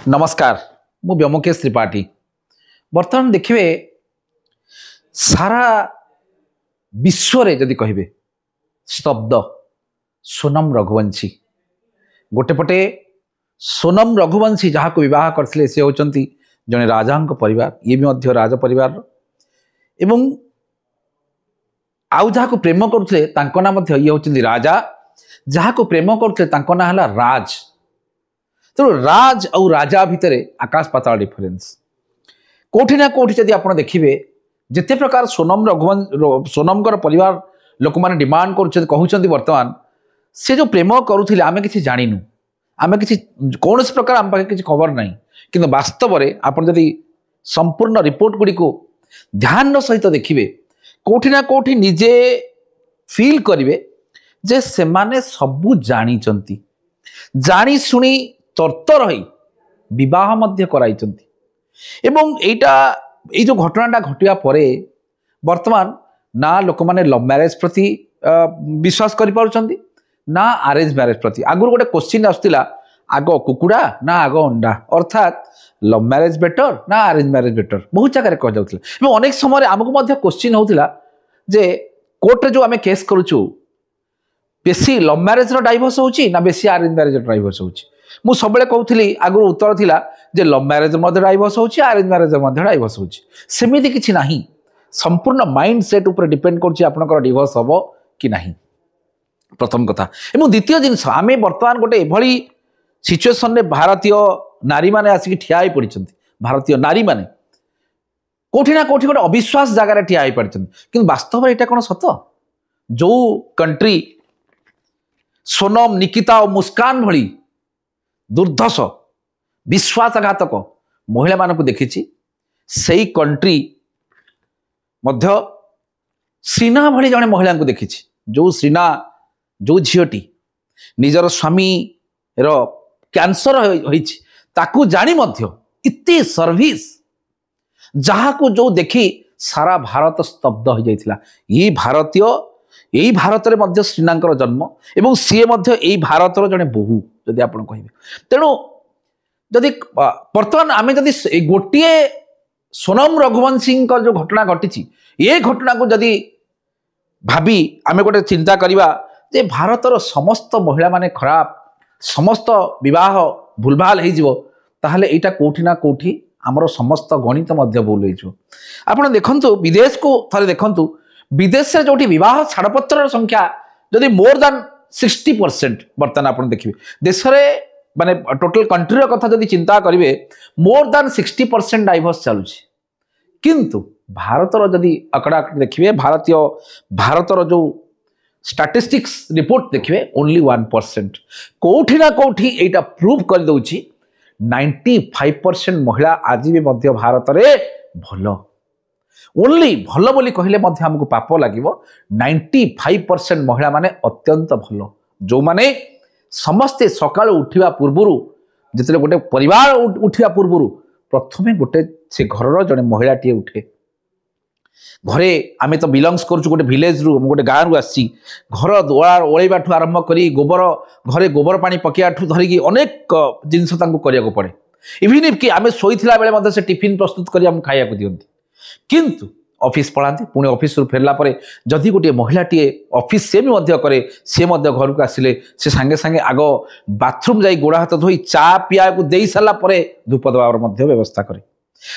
नमस्कार मु व्योमकेश त्रिपाठी। बर्तमान देखिए सारा विश्व रे जदि कहिबे स्तब्ध सोनम रघुवंशी गोटे पटे सोनम रघुवंशी जहाँ को विवाह करथिले से होचंती जने राजा परिवार ये भी मध्य राज परिवार एवं आउ जहाँ को प्रेम करुले तांको ना मध्य ये होचंती राजा जहाँ को प्रेम करुले तांको ना हला राज। तो राज और राजा भितर आकाश पाताल डिफरेन्स कोठी ना कोठी जदि आप देखिए जिते प्रकार सोनम सोनमकर परिवार लोक मैंने डिमांड कहते बर्तमान से जो प्रेम करुले आम कि जाणीनु आम कि कौन प्रकार आम पाखे किसी खबर ना कि वास्तव में आप जदि संपूर्ण रिपोर्ट गुड़ी को ध्यान सहित देखिए कोठी ना कोठी निजे फील करिवे जे से माने सबू जानी जानी सुनी तर्तर रही बह कराई एवं एटा ये जो घटनाटा घटिया परे वर्तमान ना लोक माने लव मैरेज प्रति विश्वास करि पारुछंती ना अरेंज मैरेज प्रति। आगुर गोटे क्वेश्चन आसुला आग कुकुड़ा ना आग अंडा अर्थात लव मैरेज बेटर ना अरेंज मैरेज बेटर बहुत जगह कह जाउथला। अनेक समय आमको क्वेश्चन होउथला जे कोर्ट रे जो आमे केस करूछु बेसी लव मैरेज रो डाइवोर्स होउची ना बेसी अरेंज मैरेज रो डाइवोर्स होउची। मु सबले कहूली आगुर उत्तर थिला जे लव मैरेज मध्य डाइवोर्स होउची अरेंज मैरेज मध्य डाइवोर्स होउची सेमिति किछि नाही संपूर्ण माइंड सेट ऊपर डिपेंड करछि आपनकर डिवोर्स हबो कि नाही प्रथम कथा। एवं द्वितीय जिनस आमे वर्तमान गोटे एभली सिचुएशन रे भारतीय नारी माने आसिक ठिया होई पड़िछन्ती भारतीय नारी माने कोठी ना कोठी गोटे अविश्वास जगार ठिया होई पड़िछन्ती किंतु वास्तव एटा कोन सत जो कंट्री सोनम निकिता और मुस्कान भली दुर्धर्ष विश्वासघातक महिला मानक देखी से कंट्री मध्य श्रीना भली जड़े महिला को देखी जो श्रीना जो झीटी निजर स्वामी रो कैंसर ताकू जानी मध्य इतनी सर्विस जहाँ को जो देखी सारा भारत स्तब्ध हो जाइथिला। ये भारतीय यही भारत में मध्य श्रीनांकर जन्म एवं सी मध्य यही भारतर जड़े बोहू जदि आप कहे तेणु जदि बर्तमान आम जदि गोटे सोनम रघुवंशी जो घटना घटी ये घटना को जदि भावी आम गोटे चिंता करवा जे भारतर समस्त महिला माने खराब समस्त विवाह भूलभाल होताले यहाँ कौटि ना कौटि आमर समस्त गणित भूल हो देखु विदेश को थे देखु विदेश में जो विवाह छाड़पत्र संख्या जदि मोर दान 60% बर्तमान आप देखिए देश में माने टोटल कंट्री कथा जदि चिंता करेंगे मोर दान 60% डाइवोर्स चलुँ किंतु भारतर जदि आंकड़ा देखिए भारतर जो स्टैटिस्टिक्स रिपोर्ट देखिए ओनली 1% कौटि ना कौटि यहाँ प्रूव कर दउछि 95% महिला आज भी मध्य भारत में भल ओनली भल बोली कहले मध्य हमको पाप लगे 95% महिला माने अत्यंत भल जो माने समस्ते सकाल उठा पूर्वर जिते गोटे परिवार उठा पूर्वर प्रथमे गोटे से घर जड़े महिलाटी उठे घरे आमे तो बिलंगस करूँ गोटे विलेज रु गोटे गाँव रु आसी घर द्वार ओळेबाठू आरंभ करी गोबर घरे गोबर पानी पकेयाठू धरिकी अनेक जिनस करिया पड़े इवन इफ कि आमे शोइथिला बेले मध्य से टिफिन प्रस्तुत करी हम खाइया को दियंती किंतु ऑफिस पढ़ाती पुणे ऑफिस रु फेरला परे जदि गोटे महिलाटी ऑफिस से भी करे सी घर को आसिले से सांगे सांगे आग बाथरूम जाई गोड़ा हाथ धोई चा पिया को दे सारा पर धूप देवार व्यवस्था करे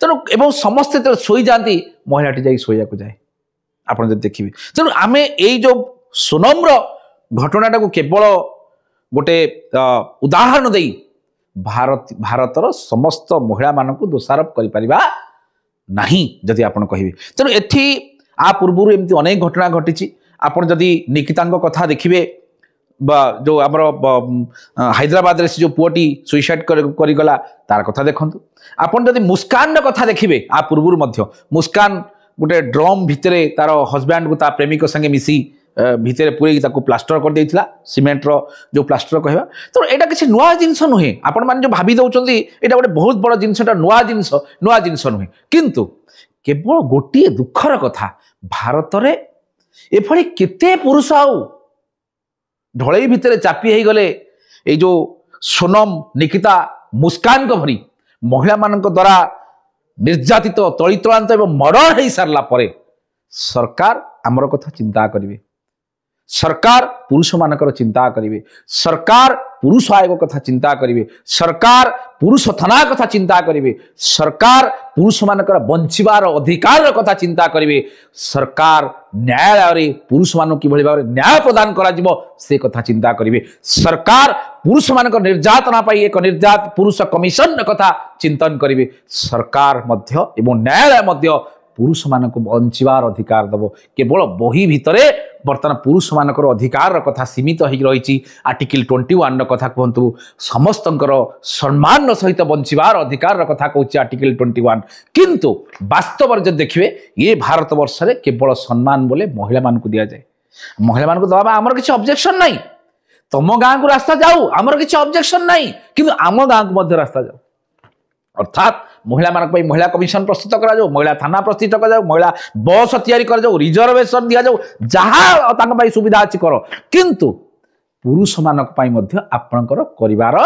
तेणु एवं समस्ते जो शोई जाती महिलाटी जा शोया जाए आप देखिए। तेणु आम जो सोनम्र घटनाटा को केवल गोटे उदाहरण दे भारतर समस्त महिला मानक दोषारोप कर नहीं जदि आप कहे। तेणु एठी आ पूर्व एमती अनेक घटना घटी आप जदि निकिता कथा देखिए जो आमर हैदराबाद रे जो पुओटी सुइसाइड करगला तार कथा देखु आपन जदि मुस्कान कथा देखिए आ पूर्व मुस्कान गोटे ड्रम भितर तार हजबैंड को ता प्रेमिक संगे मिसी भितर पूरे प्लास्टर कर देइथिला सीमेंट रो जो प्लास्टर कहवा। तो एटा किसी नुआ जिनस नुहे आपण माने जो भाभी दउचंदी एटा गोटे बहुत बड़ जिनसटा नुआ जिनस नुहे किंतु केवल गोटे दुखर कथा भारत रे एभली केते पुरुष आउ ढलई भितर चापी हो गले ये जो सोनम निकिता मुस्कान को भरी महिला मान द्वारा निर्यातित तलितलांत एवं मर्डर हो सारा पर सरकार आमर कथा चिंता करेंगे, सरकार पुरुष मानकर चिंता करेंगे, सरकार पुरुष आयोग कथा चिंता करेंगे, सरकार पुरुष थाना कथा चिंता करेंगे, सरकार पुरुष मानकर बंचिबार अधिकार कथा चिंता करेंगे, सरकार न्यायालय पुरुष मान कि भाव न्याय प्रदान करा से कथा चिंता करेंगे, सरकार पुरुष मानकर निर्यातना पाई एक निर्यात पुरुष कमिशन कथा चिंतन करेंगे, सरकार मध्य एवं न्यायालय मध्य पुरुष मान को बंचार अधिकार दब। केवल बही भितरे बर्तमान पुरुष मानकर अधिकार कथा सीमित हो रही आर्टिकल 21 कथा कहतु समस्त सम्मान सहित बंचार अधिकार कथा कहूँ आर्टिकल 21, किंतु वास्तव जो देखिए ये भारत वर्ष में केवल सम्मान बोले महिला मान को दि जाए, महिला मान को दबा आमर किसी ऑब्जेक्शन नहीं, तुम गाँव को रास्ता जाऊ आमर किसी ऑब्जेक्शन नहीं, किंतु आम गाँव को रास्ता जाऊ अर्थात महिला मान महिला कमिशन प्रस्तुत करा, महिला थाना प्रस्तुत करा, महिला बस तैयारी कर रिजर्वेशन दि जाऊ जहाँ सुविधा अच्छी कर, किंतु पुरुष मान आपणकर करिवार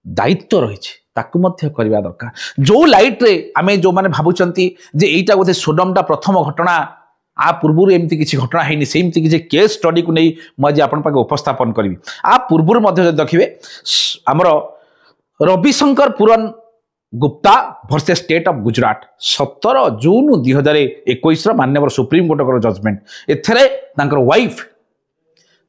दायित्व रही करवा दरकार। जो लाइट रे आमे जो माने भावुचंती जे एटा गोटे सोडमटा प्रथम घटना आ पूर्व एमती किसी घटना है सेमती किसी केस स्टडी को नहीं मुझे आपण पाके उपस्थापन करी। आ पूर्व देखिए आमर Ravishankar Puran Gupta versus state of Gujarat 17 June 2021 माननीय सुप्रीम कोर्ट जजमेंट एथरे तांकर वाइफ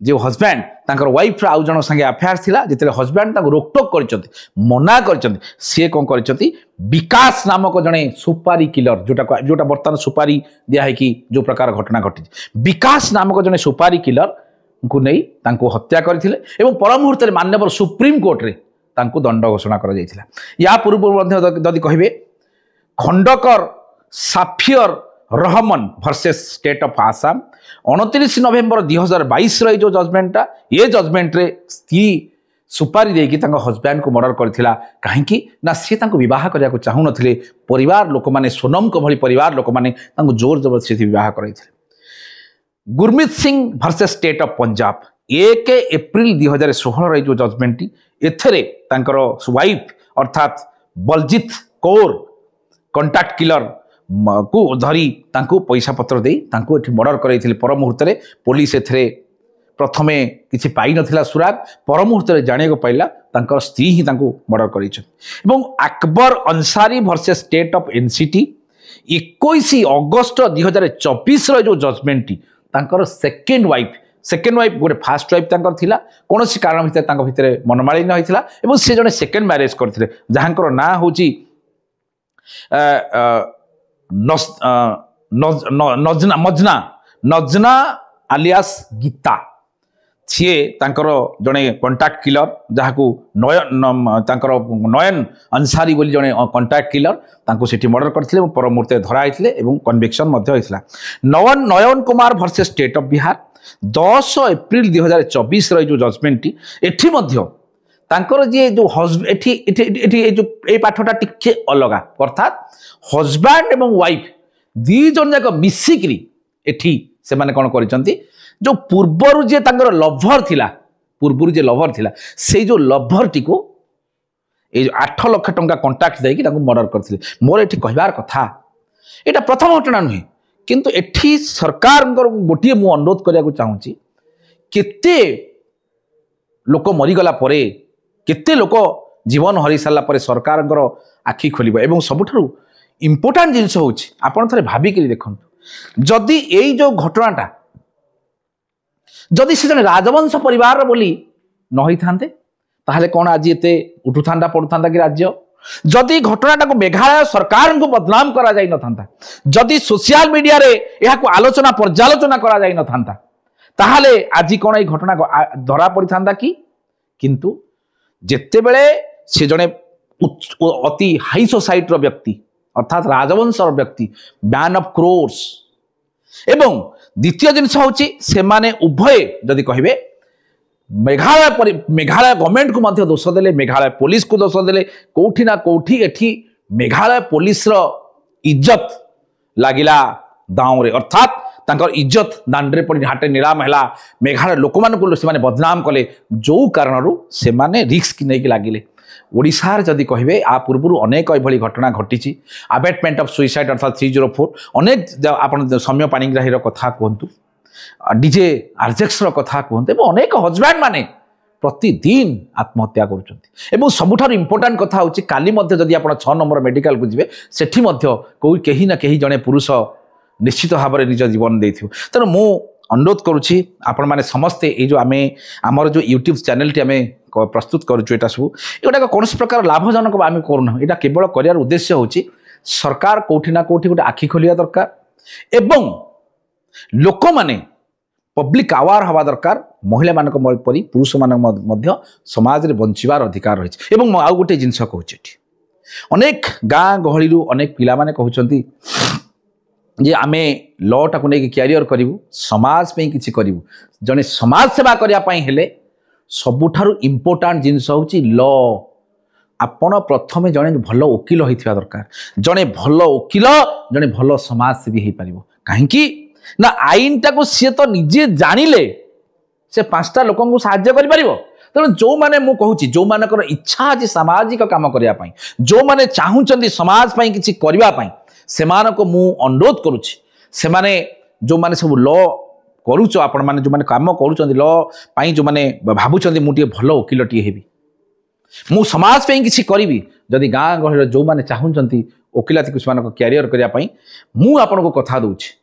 जो हजबैंड तांकर वाइफ आउ जन संगे अफेयर थिला जिते हजबैंड तांको रोकटोक करचंती मना करचंती से कौन करचंती विकास नामक जने सुपारी किलर जोटा बर्तमान सुपारी दिया है कि जो प्रकार घटना घटी विकास नामक जने सुपारी किलर को नहीं तांको हत्या करथिले एवं पर मुहूर्त माननीय सुप्रीम कोर्ट रे तांको दंड घोषणा कर जायथिला। या पूर्व यदि कहिबे Khandakar Safiar Rahman versus state of Assam 29 November 2022 रो जो जजमेंटा ये जजमेंट रे स्त्री सुपारी देकी तांको हजबैंड को मर्डर करथिला काहेकि ना से तांको विवाह करिया को चाहू नथिले परिवार लोक माने सोनम को भली परिवार लोक माने तांको जोर जबरदस्ती विवाह करैथिले। Gurmeet Singh versus state of Punjab 1 April 2016 रो जो जजमेंट एथरे तांकर वाइफ अर्थात बलजीत कौर कंटाक्ट किलर को धरी तांको पैसा पत्र दे तांको एठी मर्डर करैथिले पर मुहूर्त रे पुलिस एथरे प्रथमे किछि पाई नथिला सुराग पर मुहूर्त रे जानिया को पाइला तांकर स्त्री ही तांको मर्डर करैछ। एवं Akbar Ansari versus state of NCT 21 अगस्त 2024 रो जो जजमेंट तांकर सेकंड वाइफ गोटे फास्ट वाइफ तांकर थिला कोनोसी कारण भितर तांको भितर मनमालिन्य होइथिला एवं से जने सेकंड मैरिज करथिले जहांकर ना होची नजना आलियास गीता सी तांकर जड़े कंटाक्ट किलर जहाँ को नयन अंसारी बोली जड़े कंटाक्ट किलर तांको सेठी मर्डर करथिले पर मुहूर्त धराइथिले एवं कन्विक्शन मध्य होइथिला। Nayan Kumar versus state of Bihar 10 April 2024 रो जो जजमेंट एठी मध्य तांकर जे जो एठी एठी जो ए पाठटा टिके अलगा अर्थात हजबैंड एवं वाइफ दी जन जाक मिसिकरी एठी से माने कोन करिसंती जो पूर्वरु जे तांकर लवर थिला पूर्वरु जे लवर थिला से जो लवर टी को ए 8 लाख टंका कांट्रैक्ट देकी तांको मर्डर करथिले। मोर एठी कहबार कथा एटा प्रथम घटना नुहे किंतु एठी सरकार गोटे मु अनुरोध करिया को चाहूची केते लोक मरीगला परे केते लोक जीवन हरि सारा पर सरकार आखि खोलिबो एवं सबुठारु इम्पोर्टेंट जिनस होची आपण थरे भाबी के देखंतु जदि एई जो घटनाटा जदि से जने राजवंश परिवार बोली न होई थांते ताहले कोन आज एते उठुथांदा पडुथांदा कि राज्य जदि घटनाटा को मेघालय सरकार को बदनाम करा जाई न थांता जदि सोशल मीडिया रे एहा को आलोचना पर्यालोचना करा जाई न थांता ताहले आज कोन एई घटना को धरा पड़ी थांदा कि किंतु जेते बेले से जने अति हाई सोसाइटी रो व्यक्ति अर्थात राजवंश व्यक्ति मैन ऑफ क्रोर्स एवं द्वितीय जिनस होची से माने उभय जदि कहिबे मेघालय गवर्नमेंट को मध्य दोष देले मेघालय पुलिस को दोष देले कोठी ना कोठी एठी मेघालय पुलिस रो इज्जत लागिला दाव रे अर्थात तांकर इज्जत दांडरे पड़ी हाटे निलाम हैला मेघालय लोक मान को से माने बदनाम कले जो कारणरू से माने रिस्क नै कि लागिले ओडिशार जदि कहे आ पूर्व अनेक यह घटना घटी अबेटमेंट ऑफ सुइसाइड अर्थात 304 अनेक आप सौम्य पाणिग्राही कथा कहतु डीजे आरजेक्स कथा कहते अनेक हजबैंड माने प्रतिदिन आत्महत्या कर सबुठार इंपोर्टाट कथा हूँ काली जदि आप 6 नंबर मेडिकल को जी सेठी कोई कहीं ना कहीं जड़े पुरुष निश्चित भाव में निज जीवन दे तेणु मु अनुरोध करुच्ची आपण मैंने समस्ते ये जो आमे आमर जो यूट्यूब चैनल टी आम प्रस्तुत करुटा सब एगुटा कौन प्रकार लाभजनक आम करूना यहाँ केवल कर उद्देश्य हूँ सरकार कौटी ना कौटी गोटे आखि खोलिया दरकार एवं लोक माने पब्लिक आवार हवा दरकार महिला मान परी पुरुष मान समाज में बंचार अधिकार रही है। आउ गोटे जिनस कहूँ अनेक गाँ गहली अनेक पिला माने कहते जे आमे लॉ टाक नहीं क्यारियर करूँ समाज पे किसी करूँ जड़े समाज सेवा करने हेले सबुठारु इंपोर्टाट जिनस हूँ लॉ आपण प्रथमे जड़े भल वकिल होता दरकार जड़े भल वकिल जड़े भल समाजसेवी हो पार कहीं ना आईन टाक सी तो निजे जानिले से 5टा लोक साहाय्य कर तेणु जो मैंने मुझे कहूँ जो मानकर इच्छा अच्छी सामाजिक काम करने जो मैंने चाहूँगी समाज किसी करने से मु अनुरोध करुच्ची से माने जो माने सब लॉ करुच आपण माने जो माने काम करुचंदी लॉ पाई जो माने भाबुचंदी मु टिके भलो वकील टिके हेबी मु समाज पे किसी करी जदि गाँ गहली जो माने चाहूँगी वकिलाती कुछ मान क्यारियर करने मु आपण को कथा दूची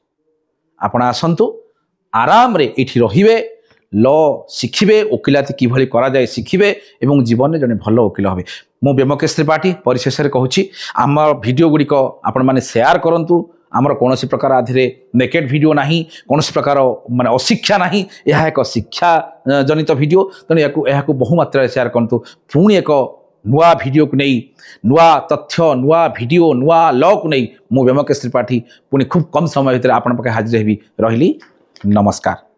आपण आसंतु आराम रे एठी रहिबे लॉ शिखिबे वकिलाती किभली करा जाए शिखिबे एवं जीवन में जने भल वकिल हेबे। मु ब्योमकेश त्रिपाठी परिशेष कहूँ आम भिडियो गुड़िक आपण मैंने सेयार करूँ आमर कौन प्रकार आधे नेकेड भिडियो ना कौन प्रकार माने अशिक्षा ना यह एक शिक्षा जनित भिडियो तेणु या बहुमात्रा सेयार करूँ पुणी एक नुआ भिडियो को नहीं नुआ तथ्य नुआ भिडियो नुआ लॉ को नहीं मु ब्योमकेश त्रिपाठी पुणी खूब कम समय भितर आपण पाखे हाजिर हेबी रही नमस्कार।